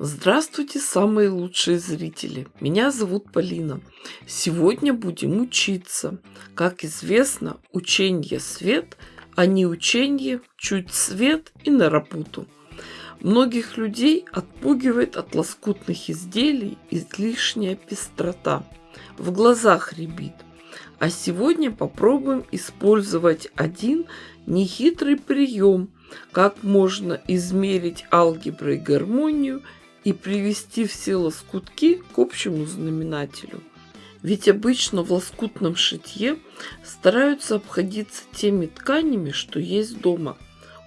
Здравствуйте, самые лучшие зрители! Меня зовут Полина. Сегодня будем учиться. Как известно, ученье свет, а не ученье чуть свет и на работу. Многих людей отпугивает от лоскутных изделий излишняя пестрота. В глазах рябит. А сегодня попробуем использовать один нехитрый прием, как можно измерить алгеброй гармонию и привести все лоскутки к общему знаменателю. Ведь обычно в лоскутном шитье стараются обходиться теми тканями, что есть дома.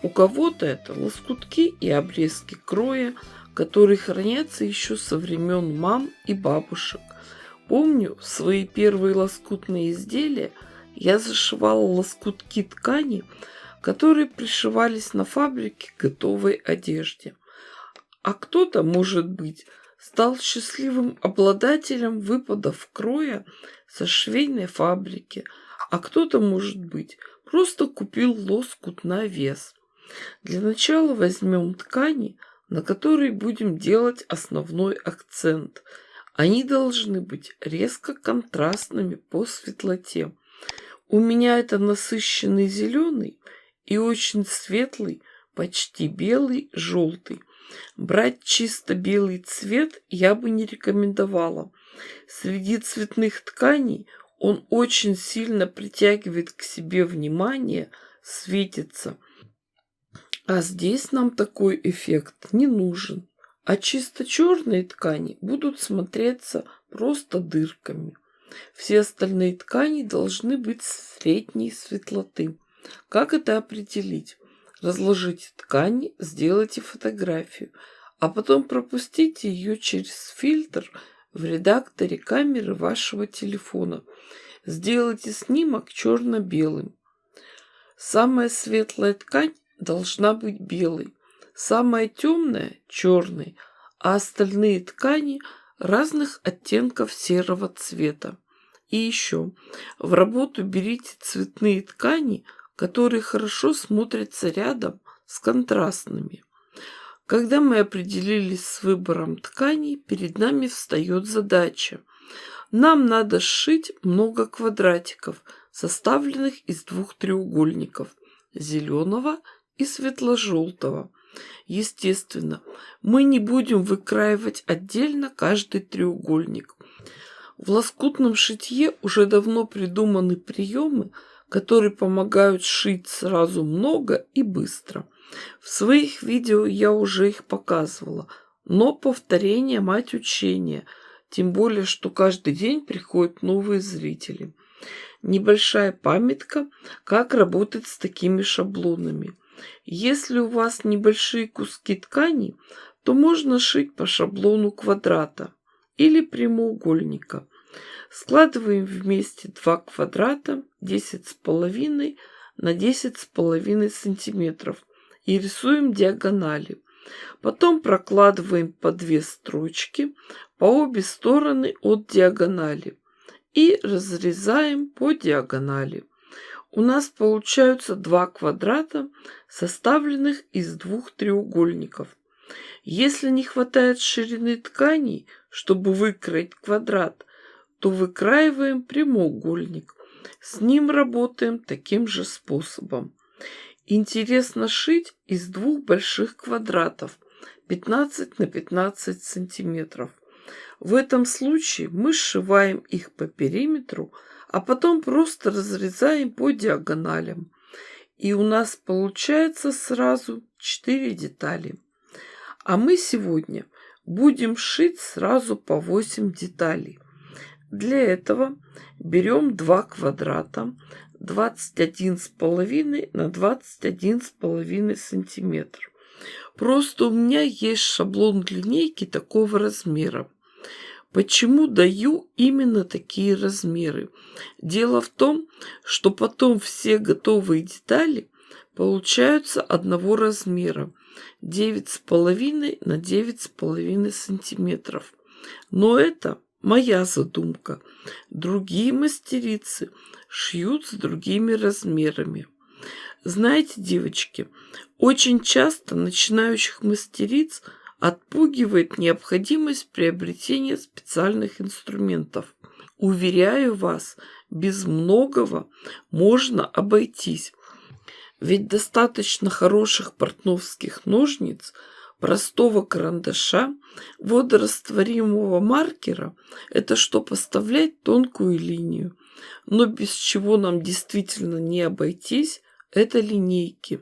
У кого-то это лоскутки и обрезки кроя, которые хранятся еще со времен мам и бабушек. Помню, свои первые лоскутные изделия я зашивала лоскутки ткани, которые пришивались на фабрике к готовой одежде. А кто-то, может быть, стал счастливым обладателем выпадов кроя со швейной фабрики, а кто-то, может быть, просто купил лоскут на вес. Для начала возьмем ткани, на которые будем делать основной акцент. Они должны быть резко контрастными по светлоте. У меня это насыщенный зеленый и очень светлый, почти белый, желтый. Брать чисто белый цвет я бы не рекомендовала. Среди цветных тканей он очень сильно притягивает к себе внимание, светится. А здесь нам такой эффект не нужен. А чисто черные ткани будут смотреться просто дырками. Все остальные ткани должны быть средней светлоты. Как это определить? Разложите ткани, сделайте фотографию, а потом пропустите ее через фильтр в редакторе камеры вашего телефона. Сделайте снимок черно-белым. Самая светлая ткань должна быть белой, самая темная – черной, а остальные ткани разных оттенков серого цвета. И еще, в работу берите цветные ткани, которые хорошо смотрятся рядом с контрастными. Когда мы определились с выбором тканей, перед нами встает задача. Нам надо сшить много квадратиков, составленных из двух треугольников – зеленого и светло-желтого. Естественно, мы не будем выкраивать отдельно каждый треугольник. В лоскутном шитье уже давно придуманы приемы, которые помогают сшить сразу много и быстро. В своих видео я уже их показывала, но повторение – мать учения, тем более, что каждый день приходят новые зрители. Небольшая памятка, как работать с такими шаблонами. Если у вас небольшие куски ткани, то можно шить по шаблону квадрата или прямоугольника. Складываем вместе два квадрата 10,5 на 10,5 сантиметров и рисуем диагонали. Потом прокладываем по 2 строчки по обе стороны от диагонали и разрезаем по диагонали. У нас получаются два квадрата, составленных из двух треугольников. Если не хватает ширины тканей, чтобы выкроить квадрат, то выкраиваем прямоугольник. С ним работаем таким же способом. Интересно шить из двух больших квадратов 15 на 15 сантиметров. В этом случае мы сшиваем их по периметру, а потом просто разрезаем по диагоналям. И у нас получается сразу 4 детали. А мы сегодня будем шить сразу по 8 деталей. Для этого берем два квадрата 21,5 на 21,5 сантиметра. Просто у меня есть шаблон линейки такого размера. Почему даю именно такие размеры? Дело в том, что потом все готовые детали получаются одного размера 9,5 на 9,5 сантиметров. Но это моя задумка. Другие мастерицы шьют с другими размерами. Знаете, девочки, очень часто начинающих мастериц отпугивает необходимость приобретения специальных инструментов. Уверяю вас, без многого можно обойтись. Ведь достаточно хороших портновских ножниц, простого карандаша, водорастворимого маркера – это что поставлять тонкую линию. Но без чего нам действительно не обойтись – это линейки.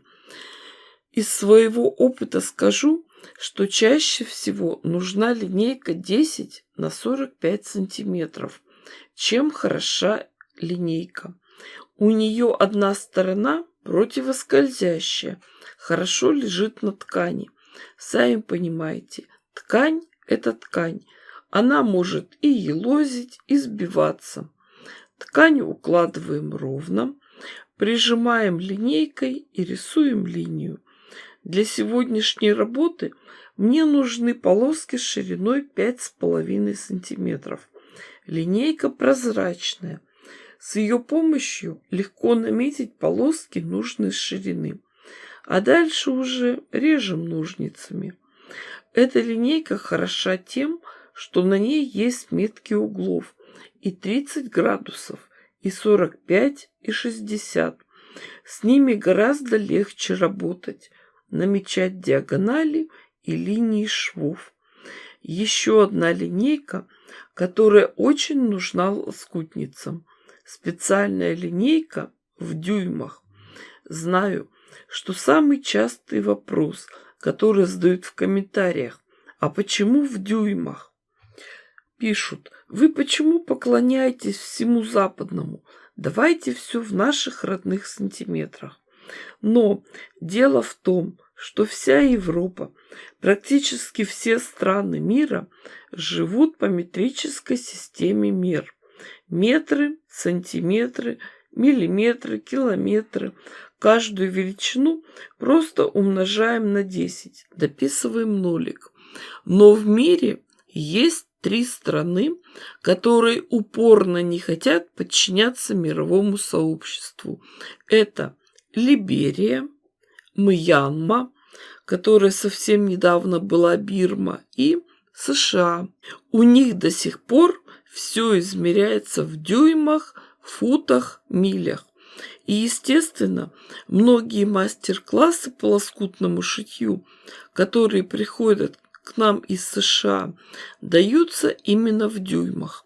Из своего опыта скажу, что чаще всего нужна линейка 10 на 45 сантиметров. Чем хороша линейка? У нее одна сторона противоскользящая, хорошо лежит на ткани. Сами понимаете, ткань – это ткань. Она может и елозить, и сбиваться. Ткань укладываем ровно, прижимаем линейкой и рисуем линию. Для сегодняшней работы мне нужны полоски шириной 5,5 сантиметров. Линейка прозрачная. С ее помощью легко наметить полоски нужной ширины. А дальше уже режем ножницами. Эта линейка хороша тем, что на ней есть метки углов и 30 градусов, и 45, и 60. С ними гораздо легче работать, намечать диагонали и линии швов. Еще одна линейка, которая очень нужна лоскутницам. Специальная линейка в дюймах. Знаю, что самый частый вопрос, который задают в комментариях, а почему в дюймах? Пишут, вы почему поклоняетесь всему западному? Давайте все в наших родных сантиметрах. Но дело в том, что вся Европа, практически все страны мира живут по метрической системе мер. Метры, сантиметры, миллиметры, километры. Каждую величину просто умножаем на 10, дописываем нолик. Но в мире есть 3 страны, которые упорно не хотят подчиняться мировому сообществу. Это Либерия, Мьянма, которая совсем недавно была Бирма, и США. У них до сих пор все измеряется в дюймах, футах, милях. И, естественно, многие мастер-классы по лоскутному шитью, которые приходят к нам из США, даются именно в дюймах.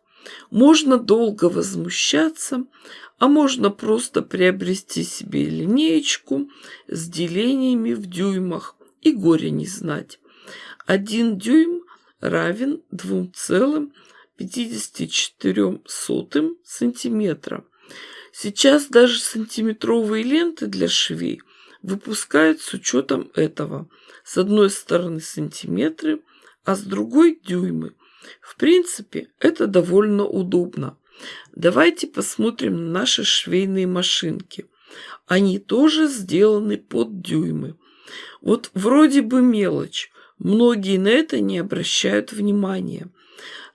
Можно долго возмущаться, а можно просто приобрести себе линеечку с делениями в дюймах и горя не знать. 1 дюйм равен 2,54 сантиметра. Сейчас даже сантиметровые ленты для швей выпускают с учетом этого. С одной стороны сантиметры, а с другой дюймы. В принципе, это довольно удобно. Давайте посмотрим на наши швейные машинки. Они тоже сделаны под дюймы. Вот вроде бы мелочь. Многие на это не обращают внимания.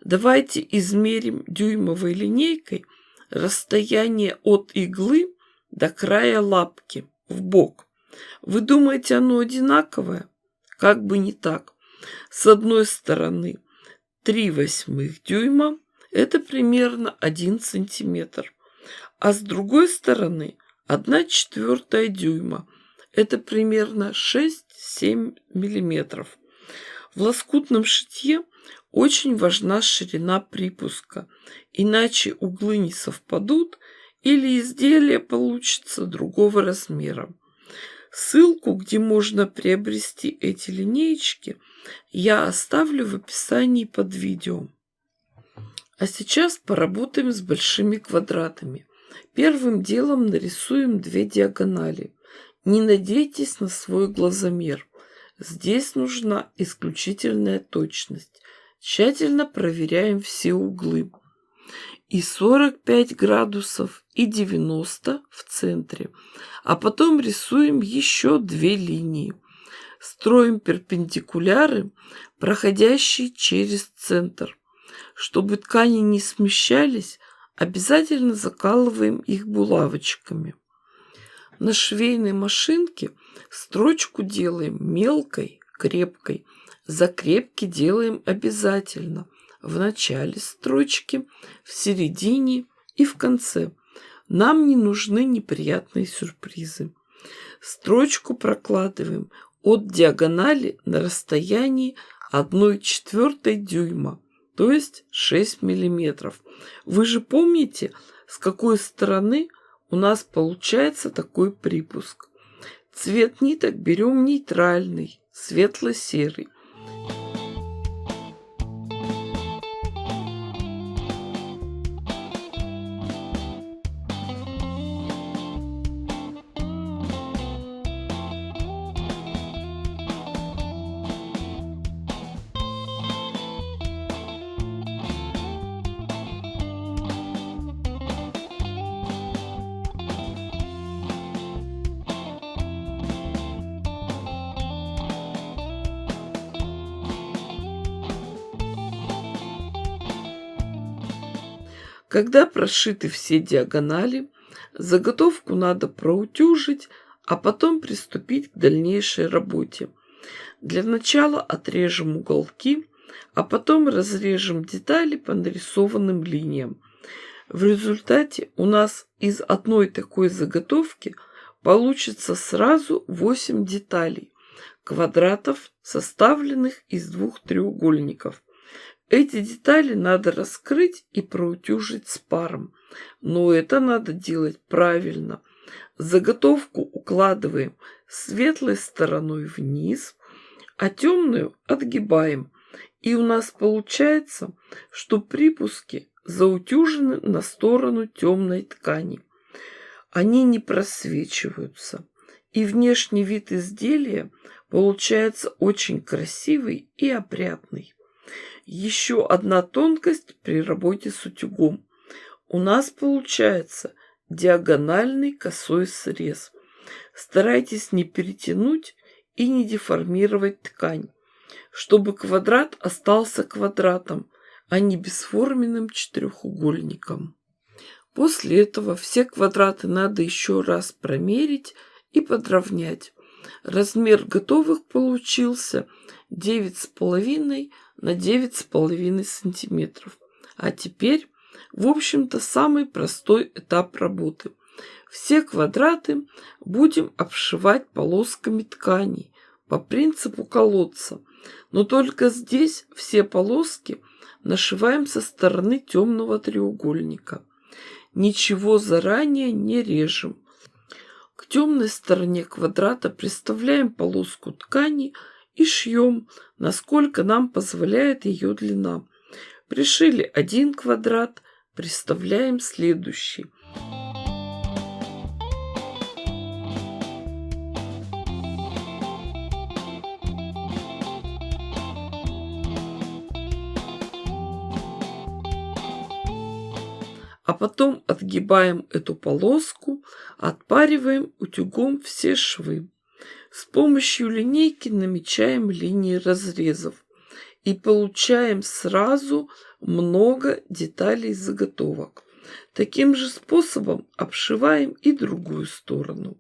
Давайте измерим дюймовой линейкой расстояние от иглы до края лапки в бок. Вы думаете, оно одинаковое? Как бы не так. С одной стороны 3/8 дюйма – это примерно 1 сантиметр. А с другой стороны 1/4 дюйма – это примерно 6-7 миллиметров. В лоскутном шитье очень важна ширина припуска, иначе углы не совпадут или изделие получится другого размера. Ссылку, где можно приобрести эти линеечки, я оставлю в описании под видео. А сейчас поработаем с большими квадратами. Первым делом нарисуем 2 диагонали. Не надейтесь на свой глазомер. Здесь нужна исключительная точность. Тщательно проверяем все углы. И 45 градусов, и 90 в центре. А потом рисуем еще 2 линии. Строим перпендикуляры, проходящие через центр. Чтобы ткани не смещались, обязательно закалываем их булавочками. На швейной машинке строчку делаем мелкой, крепкой. Закрепки делаем обязательно в начале строчки, в середине и в конце. Нам не нужны неприятные сюрпризы. Строчку прокладываем от диагонали на расстоянии 1/4 дюйма, то есть 6 миллиметров. Вы же помните, с какой стороны у нас получается такой припуск. Цвет ниток берем нейтральный, светло-серый. Когда прошиты все диагонали, заготовку надо проутюжить, а потом приступить к дальнейшей работе. Для начала отрежем уголки, а потом разрежем детали по нарисованным линиям. В результате у нас из одной такой заготовки получится сразу 8 деталей, квадратов, составленных из 2 треугольников. Эти детали надо раскрыть и проутюжить с паром. Но это надо делать правильно. Заготовку укладываем светлой стороной вниз, а темную отгибаем. И у нас получается, что припуски заутюжены на сторону темной ткани. Они не просвечиваются. И внешний вид изделия получается очень красивый и опрятный. Еще одна тонкость при работе с утюгом. У нас получается диагональный косой срез. Старайтесь не перетянуть и не деформировать ткань, чтобы квадрат остался квадратом, а не бесформенным четырехугольником. После этого все квадраты надо еще раз промерить и подровнять. Размер готовых получился 9,5 на 9,5 сантиметров. А теперь, в общем-то, самый простой этап работы. Все квадраты будем обшивать полосками тканей по принципу колодца. Но только здесь все полоски нашиваем со стороны темного треугольника. Ничего заранее не режем. К темной стороне квадрата приставляем полоску ткани и шьем, насколько нам позволяет ее длина. Пришили один квадрат, приставляем следующий. А потом отгибаем эту полоску, отпариваем утюгом все швы. С помощью линейки намечаем линии разрезов и получаем сразу много деталей заготовок. Таким же способом обшиваем и другую сторону.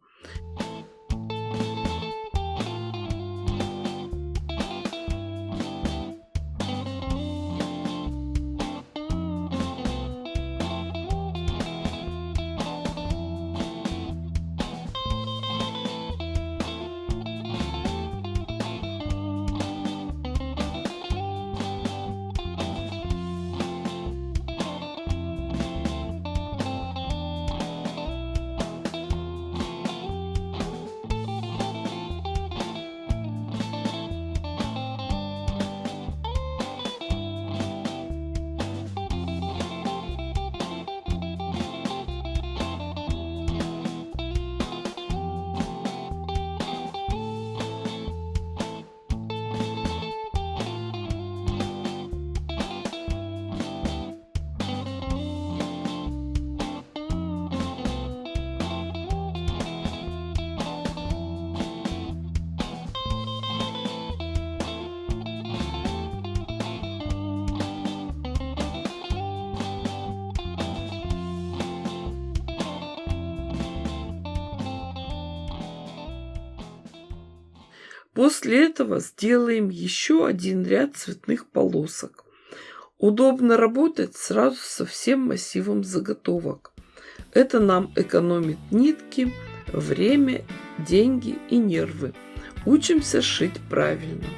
После этого сделаем еще один ряд цветных полосок. Удобно работать сразу со всем массивом заготовок. Это нам экономит нитки, время, деньги и нервы. Учимся шить правильно.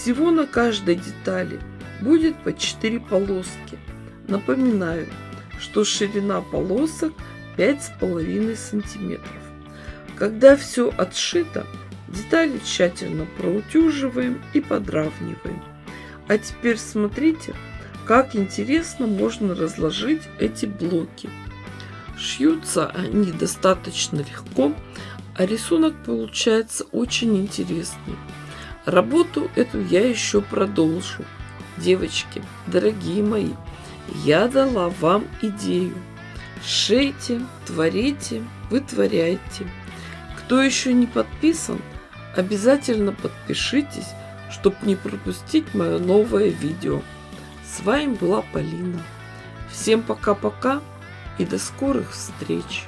Всего на каждой детали будет по 4 полоски. Напоминаю, что ширина полосок 5,5 сантиметров. Когда все отшито, детали тщательно проутюживаем и подравниваем. А теперь смотрите, как интересно можно разложить эти блоки. Шьются они достаточно легко, а рисунок получается очень интересный. Работу эту я еще продолжу. Девочки, дорогие мои, я дала вам идею. Шейте, творите, вытворяйте. Кто еще не подписан, обязательно подпишитесь, чтобы не пропустить мое новое видео. С вами была Полина. Всем пока-пока и до скорых встреч!